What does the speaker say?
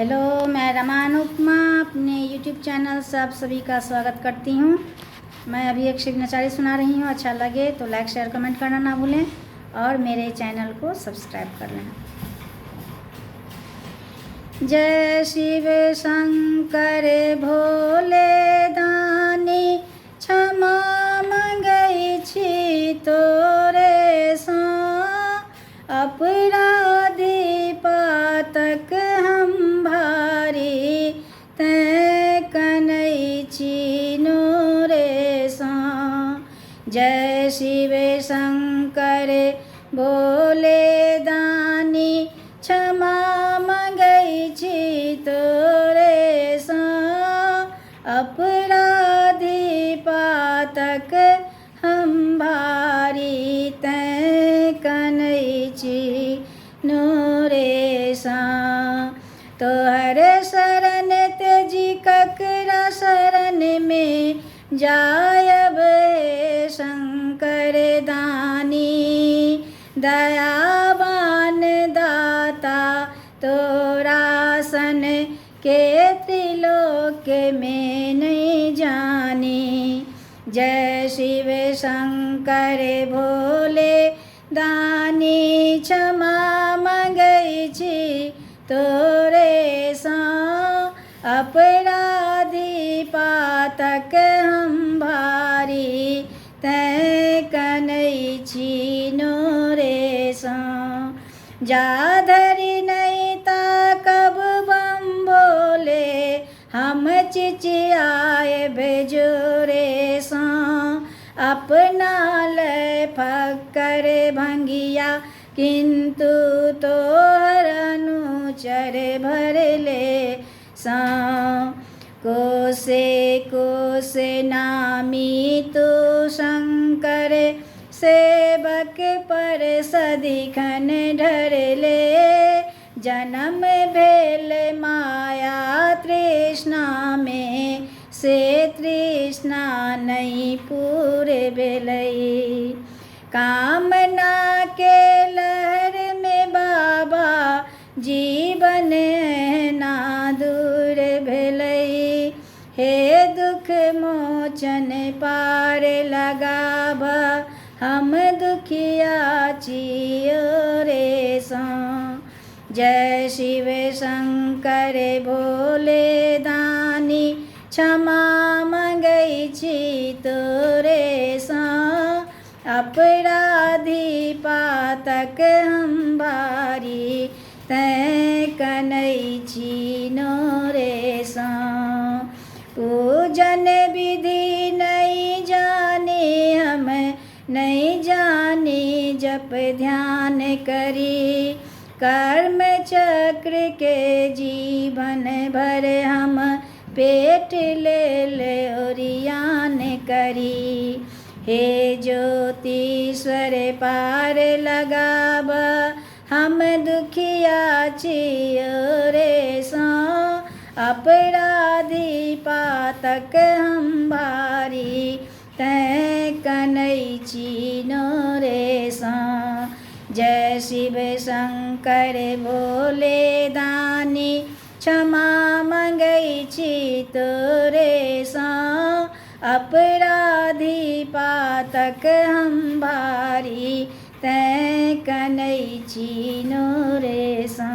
Hello, मैं रमान उपमा अपने YouTube channel से आप सभी का स्वागत करती हूँ। मैं अभी एक शिव नचारी सुना रही हूँ। अच्छा लगे तो लाइक शेयर कमेंट करना ना भूलें और मेरे चैनल को सब्सक्राइब कर लें। जय शिव शंकर भोले दानी, क्षमा मंगै छी तोरे सा, अपराधी पातक हम भारी, तैं कनै छी नोरे सा। जय शिव शंकर भोले दानी, क्षमा मंगै छी तोरे सा, अपराधी पातक हम भारी, तैं कनै छी नोरे सा। तोहर शरण तेजी ककरा शरण में जायब हे शंकर दानी, दयावान दाता तोरा सन के त्रिलोक में नहीं जानी। जय शिव शंकर भोले दानी, क्षमा मंगै छी तोरे सा, अपराधी पातक हम भारी, तैं कनै छी नोरे सा। जा धरि नहीं ताकब बम बोले, हम चिचियाए बेजोरे सा, अपना ले फक्कर भंगिया, किंतु तोहर अनुचर भर ले सा। कोसे कोसे नामी तू शंकर, सेवक पर सदिखन ढर ले, जन्म भेल माया तृष्णा में, से तृष्णा नहीं पूरे भेलै। कामना के लहर में बाबा, जीवन ना दूर भेलै। हे दुख मोचन पार लगाब, हम दुखिया छियो रे सा। जय शिव शंकर भोले दानी, क्षमा मंगै छी तोरे सा, अपराधी पातक हम भारी, तैं कनै छी नोरे सा। पूजन विधि नहीं जाने हम, नहीं जाने जप ध्यान करी, कर्म चक्र के जीवन भर हम पेट ले ओरियान करी। हे ज्योतिश्वर पार लगाब, हम दुखिया छियो रे सा, अपराधी पातक हम भारी, तैं कनै छी नोरे सा। जय शिव शंकर भोले दानी, क्षमा मंगै छी तोरे सा, अपराधी पातक हम भारी, तैं कनै छी नोरे सा।